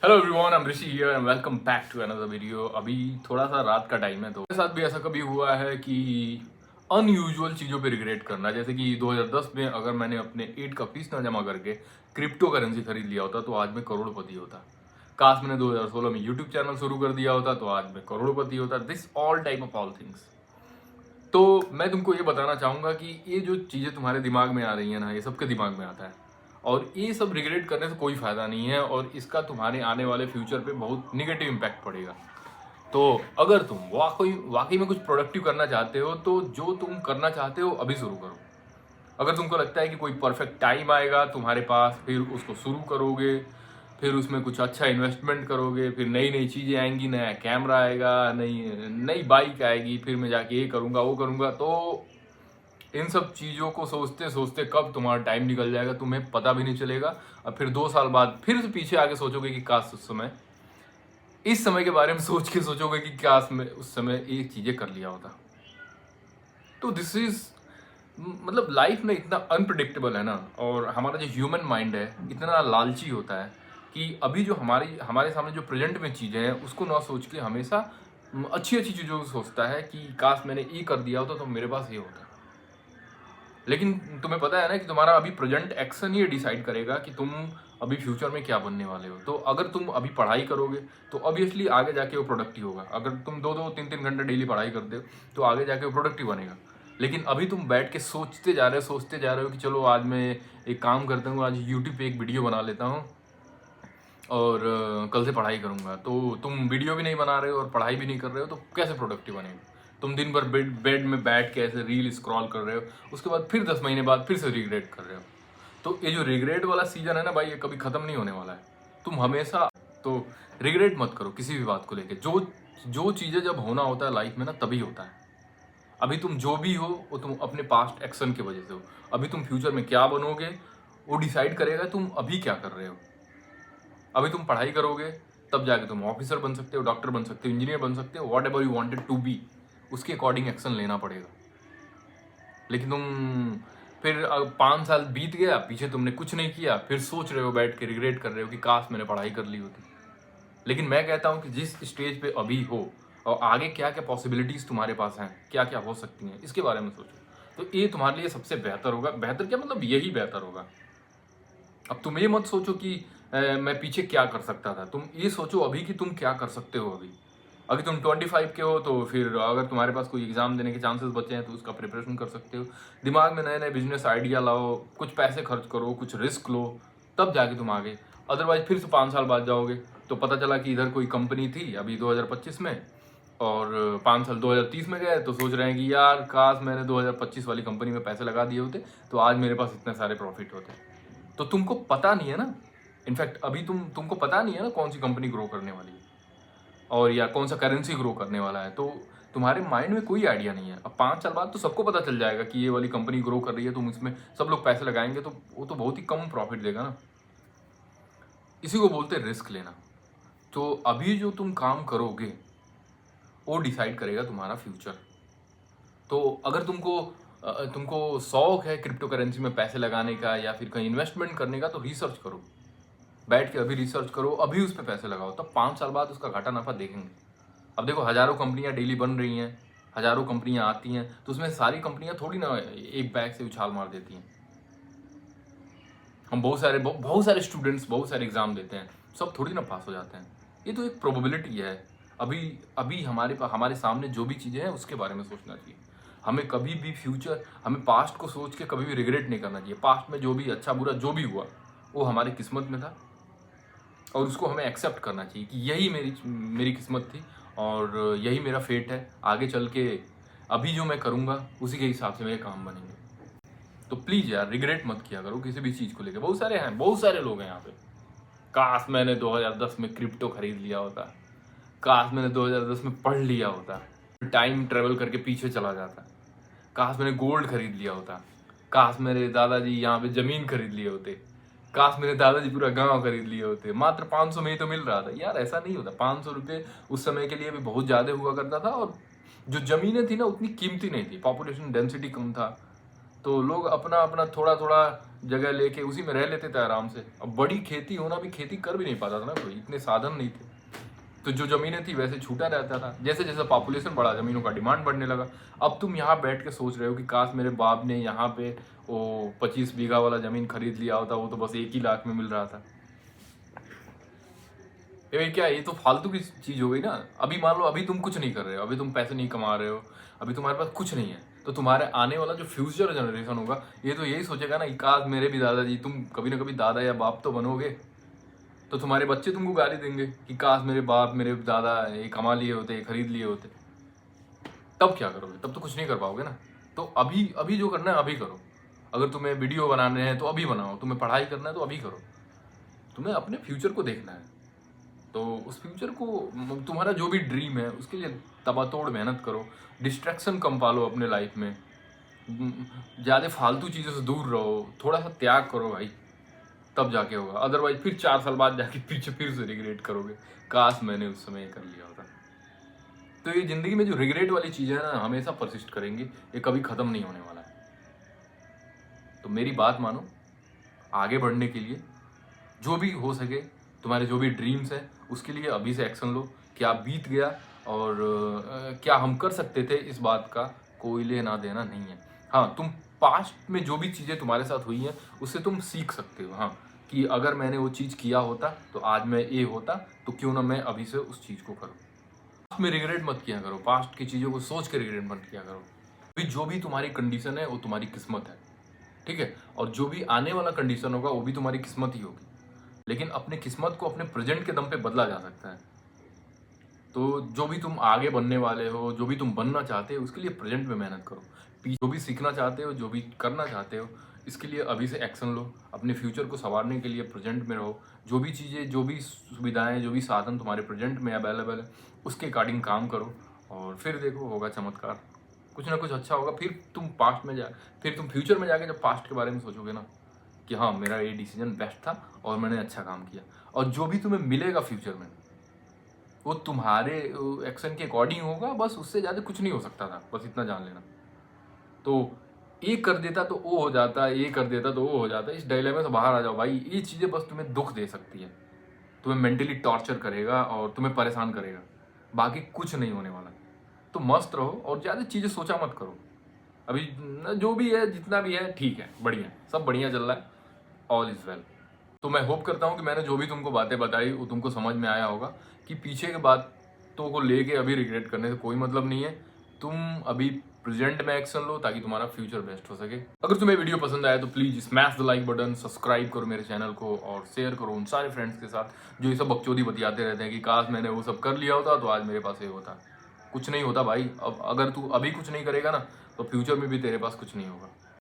Hello everyone, I am Rishi here and welcome back to another video. अभी थोड़ा सा रात का टाइम है तो मेरे साथ भी ऐसा कभी हुआ है कि अनयूजुअल चीज़ों पे रिग्रेट करना। जैसे कि 2010 में अगर मैंने अपने 8 का फीस ना जमा करके क्रिप्टो करेंसी खरीद लिया होता तो आज मैं करोड़पति होता। काश मैंने 2016 में यूट्यूब चैनल शुरू कर दिया होता तो आज मैं करोड़पति होता। This all type of all things. तो मैं तुमको ये बताना चाहूँगा कि ये जो चीज़ें तुम्हारे दिमाग में आ रही हैं ना, ये सबके दिमाग में आता है और ये सब रिग्रेट करने से कोई फ़ायदा नहीं है और इसका तुम्हारे आने वाले फ्यूचर पे बहुत निगेटिव इम्पैक्ट पड़ेगा। तो अगर तुम वाकई वाकई में कुछ प्रोडक्टिव करना चाहते हो तो जो तुम करना चाहते हो अभी शुरू करो। अगर तुमको लगता है कि कोई परफेक्ट टाइम आएगा तुम्हारे पास, फिर उसको शुरू करोगे, फिर उसमें कुछ अच्छा इन्वेस्टमेंट करोगे, फिर नई नई चीज़ें आएंगी, नया कैमरा आएगा, नई नई बाइक आएगी, फिर मैं जाके ये करूँगा वो करूँगा, तो इन सब चीज़ों को सोचते सोचते कब तुम्हारा टाइम निकल जाएगा तुम्हें पता भी नहीं चलेगा। और फिर 2 साल बाद फिर से पीछे आके सोचोगे कि काश उस समय इस समय के बारे में सोच के सोचोगे कि काश मैं उस समय ये चीज़ें कर लिया होता। तो दिस इज मतलब लाइफ में इतना अनप्रडिक्टेबल है ना, और हमारा जो ह्यूमन माइंड है इतना लालची होता है कि अभी जो हमारी हमारे सामने जो प्रेजेंट में चीज़ें हैं उसको ना सोच के हमेशा अच्छी अच्छी चीज़ों को सोचता है कि काश मैंने ये कर दिया होता तो मेरे पास ये होता। लेकिन तुम्हें पता है ना कि तुम्हारा अभी प्रेजेंट एक्शन ही डिसाइड करेगा कि तुम अभी फ्यूचर में क्या बनने वाले हो। तो अगर तुम अभी पढ़ाई करोगे तो ऑब्वियसली आगे जाके वो प्रोडक्टिव होगा। अगर तुम 2-2 3-3 घंटे डेली पढ़ाई करते हो तो आगे जाके वो प्रोडक्टिव बनेगा। लेकिन अभी तुम बैठ के सोचते जा रहे हो कि चलो आज मैं एक काम करता हूँ, आज यूट्यूब पे एक वीडियो बना लेता हूँ और कल से पढ़ाई करूँगा। तो तुम वीडियो भी नहीं बना रहे हो और पढ़ाई भी नहीं कर रहे हो तो कैसे प्रोडक्टिव बनेगा? तुम दिन भर बेड में बैठ के ऐसे रील स्क्रॉल कर रहे हो, उसके बाद फिर 10 महीने बाद फिर से रिग्रेट कर रहे हो। तो ये जो रिग्रेट वाला सीजन है ना भाई, ये कभी ख़त्म नहीं होने वाला है। तुम हमेशा तो रिग्रेट मत करो किसी भी बात को लेके। जो जो चीज़ें जब होना होता है लाइफ में ना तभी होता है। अभी तुम जो भी हो वो तुम अपने पास्ट एक्शन की वजह से हो। अभी तुम फ्यूचर में क्या बनोगे वो डिसाइड करेगा तुम अभी क्या कर रहे हो। अभी तुम पढ़ाई करोगे तब जाके तुम ऑफिसर बन सकते हो, डॉक्टर बन सकते हो, इंजीनियर बन सकते हो, whatever you wanted to be, उसके अकॉर्डिंग एक्शन लेना पड़ेगा। लेकिन तुम फिर 5 साल बीत गया, पीछे तुमने कुछ नहीं किया, फिर सोच रहे हो बैठ के रिग्रेट कर रहे हो कि काश मैंने पढ़ाई कर ली होती। लेकिन मैं कहता हूँ कि जिस स्टेज पे अभी हो और आगे क्या क्या पॉसिबिलिटीज़ तुम्हारे पास हैं, क्या क्या हो सकती हैं, इसके बारे में सोचो। तो ये तुम्हारे लिए सबसे बेहतर होगा। बेहतर क्या मतलब, यही बेहतर होगा। अब तुम ये मत सोचो कि मैं पीछे क्या कर सकता था। तुम ये सोचो अभी कि तुम क्या कर सकते हो अभी। अभी तुम 25 के हो तो फिर अगर तुम्हारे पास कोई एग्जाम देने के चांसेस बचे हैं तो उसका प्रिपरेशन कर सकते हो। दिमाग में नए नए बिजनेस आइडिया लाओ, कुछ पैसे खर्च करो, कुछ रिस्क लो, तब जाके तुम आगे। अदरवाइज फिर से 5 साल बाद जाओगे तो पता चला कि इधर कोई कंपनी थी अभी 2025 में, और 5 साल 2030 में गए तो सोच रहे हैं कि यार काश मैंने 2025 वाली कंपनी में पैसे लगा दिए होते तो आज मेरे पास इतने सारे प्रॉफिट होते। तो तुमको पता नहीं है ना, इनफैक्ट अभी तुमको पता नहीं है ना कौन सी कंपनी ग्रो करने वाली है और या कौन सा करेंसी ग्रो करने वाला है। तो तुम्हारे माइंड में कोई आइडिया नहीं है। अब 5 साल बाद तो सबको पता चल जाएगा कि ये वाली कंपनी ग्रो कर रही है, तुम इसमें सब लोग पैसे लगाएंगे तो वो तो बहुत ही कम प्रॉफिट देगा ना। इसी को बोलते हैं रिस्क लेना। तो अभी जो तुम काम करोगे वो डिसाइड करेगा तुम्हारा फ्यूचर। तो अगर तुमको शौक है क्रिप्टो करेंसी में पैसे लगाने का या फिर कहीं इन्वेस्टमेंट करने का तो रिसर्च करो। बैठ के अभी रिसर्च करो, अभी उस पर पैसे लगाओ, तब 5 साल बाद उसका घाटा नफा देखेंगे। अब देखो हजारों कंपनियां डेली बन रही हैं, हजारों कंपनियां आती हैं, तो उसमें सारी कंपनियां थोड़ी ना एक बैग से उछाल मार देती हैं। हम बहुत सारे स्टूडेंट्स बहुत सारे एग्जाम देते हैं, सब थोड़ी ना पास हो जाते हैं। ये तो एक प्रोबेबिलिटी है। अभी अभी हमारे सामने जो भी चीज़ें हैं उसके बारे में सोचना चाहिए। हमें कभी भी हमें पास्ट को सोच के कभी भी रिग्रेट नहीं करना चाहिए। पास्ट में जो भी अच्छा बुरा जो भी हुआ वो हमारी किस्मत में था और उसको हमें एक्सेप्ट करना चाहिए कि यही मेरी किस्मत थी और यही मेरा फेट है। आगे चल के अभी जो मैं करूँगा उसी के हिसाब से मेरे काम बनेंगे। तो प्लीज़ यार रिग्रेट मत किया करो किसी भी चीज़ को लेकर। बहुत सारे लोग हैं यहाँ पे। काश मैंने 2010 में क्रिप्टो खरीद लिया होता, काश मैंने 2010 में पढ़ लिया होता, टाइम ट्रेवल करके पीछे चला जाता, काश मैंने गोल्ड खरीद लिया होता, काश मेरे दादाजी यहाँ पे ज़मीन खरीद लिए होते, काश मेरे दादाजी पूरा गांव खरीद लिए होते। मात्र 500 में ही तो मिल रहा था यार। ऐसा नहीं होता। 500 रुपये उस समय के लिए भी बहुत ज़्यादा हुआ करता था और जो ज़मीनें थी ना उतनी कीमती नहीं थी, पॉपुलेशन डेंसिटी कम था, तो लोग अपना अपना थोड़ा थोड़ा जगह लेके उसी में रह लेते थे आराम से। अब बड़ी खेती होना भी, खेती कर भी नहीं पाता था ना कोई, इतने साधन नहीं थे। तो जो जमीनें थी वैसे छूटा रहता था। जैसे जैसे पॉपुलेशन बढ़ा, जमीनों का डिमांड बढ़ने लगा। अब तुम यहाँ बैठ के सोच रहे हो कि काश मेरे बाप ने यहाँ पे वो 25 बीघा वाला जमीन खरीद लिया होता, वो तो बस 1 ही लाख में मिल रहा था। ये क्या, ये तो फालतू की चीज हो गई ना। अभी मान लो, अभी तुम कुछ नहीं कर रहे हो, अभी तुम पैसे नहीं कमा रहे हो, अभी तुम्हारे पास कुछ नहीं है, तो तुम्हारे आने वाला जो फ्यूचर जनरेशन होगा ये तो यही सोचेगा ना कि काश मेरे भी दादाजी, तुम कभी ना कभी दादा या बाप तो बनोगे, तो तुम्हारे बच्चे तुमको गाली देंगे कि काश मेरे बाप मेरे दादा ये कमा लिए होते, ये खरीद लिए होते। तब क्या करोगे? तब तो कुछ नहीं कर पाओगे ना। तो अभी अभी जो करना है अभी करो। अगर तुम्हें वीडियो बनाने हैं तो अभी बनाओ, तुम्हें पढ़ाई करना है तो अभी करो। तुम्हें अपने फ्यूचर को देखना है, तो उस फ्यूचर को, तुम्हारा जो भी ड्रीम है उसके लिए तबातोड़ मेहनत करो। डिस्ट्रैक्शन कम पालो अपने लाइफ में, ज़्यादा फालतू चीज़ों से दूर रहो, थोड़ा सा त्याग करो भाई, तब जाके होगा। अदरवाइज फिर 4 साल बाद जाके पीछे फिर से रिग्रेट करोगे, काश मैंने उस समय कर लिया होता। तो ये ज़िंदगी में जो रिग्रेट वाली चीज़ें हैं ना, हमेशा परसिस्ट करेंगी, ये कभी ख़त्म नहीं होने वाला है। तो मेरी बात मानो, आगे बढ़ने के लिए जो भी हो सके, तुम्हारे जो भी ड्रीम्स हैं उसके लिए अभी से एक्शन लो। क्या बीत गया और क्या हम कर सकते थे, इस बात का कोई लेना देना नहीं है। हाँ, तुम पास्ट में जो भी चीज़ें तुम्हारे साथ हुई हैं उससे तुम सीख सकते हो। हाँ, कि अगर मैंने वो चीज़ किया होता तो आज मैं ये होता, तो क्यों ना मैं अभी से उस चीज़ को करूँ। पास्ट में रिग्रेट मत किया करो, पास्ट की चीज़ों को सोच के रिग्रेट मत किया करो। अभी जो भी तुम्हारी कंडीशन है वो तुम्हारी किस्मत है, ठीक है। और जो भी आने वाला कंडीशन होगा वो भी तुम्हारी किस्मत ही होगी। लेकिन अपने किस्मत को अपने प्रेजेंट के दम पे बदला जा सकता है। तो जो भी तुम आगे बनने वाले हो, जो भी तुम बनना चाहते हो, उसके लिए प्रेजेंट में मेहनत करो। जो भी सीखना चाहते हो, जो भी करना चाहते हो, इसके लिए अभी से एक्शन लो। अपने फ्यूचर को संवारने के लिए प्रेजेंट में रहो। जो भी चीज़ें, जो भी सुविधाएं, जो भी साधन तुम्हारे प्रेजेंट में अवेलेबल है, उसके अकॉर्डिंग काम करो और फिर देखो होगा चमत्कार। कुछ ना कुछ अच्छा होगा। फिर तुम फ्यूचर में जाके जब पास्ट के बारे में सोचोगे ना कि हाँ, मेरा ये डिसीजन बेस्ट था और मैंने अच्छा काम किया, और जो भी तुम्हें मिलेगा फ्यूचर में वो तुम्हारे एक्शन के अकॉर्डिंग होगा। बस उससे ज़्यादा कुछ नहीं हो सकता था, बस इतना जान लेना। तो ये कर देता तो वो हो जाता, ये कर देता तो वो हो जाता। इस डायलेमा से बाहर आ जाओ भाई। ये चीज़ें बस तुम्हें दुख दे सकती है, तुम्हें मेंटली टॉर्चर करेगा और तुम्हें परेशान करेगा, बाकी कुछ नहीं होने वाला। तो मस्त रहो और ज़्यादा चीज़ें सोचा मत करो। अभी जो भी है, जितना भी है, ठीक है, बढ़िया, सब बढ़िया चल रहा है, ऑल इज़ वेल। तो मैं होप करता हूँ कि मैंने जो भी तुमको बातें बताई वो तुमको समझ में आया होगा कि पीछे के बातों को लेके अभी रिग्रेट करने से कोई मतलब नहीं है। तुम अभी प्रेजेंट में एक्शन लो ताकि तुम्हारा फ्यूचर बेस्ट हो सके। अगर तुम्हें वीडियो पसंद आया तो please smash the like button, subscribe करो मेरे चैनल को और शेयर करो उन सारे फ्रेंड्स के साथ जो ये सब बकचोदी बतियाते रहते हैं कि काश मैंने वो सब कर लिया होता तो आज मेरे पास ये होता। कुछ नहीं होता भाई। अब अगर तू अभी कुछ नहीं करेगा ना तो फ्यूचर में भी तेरे पास कुछ नहीं होगा।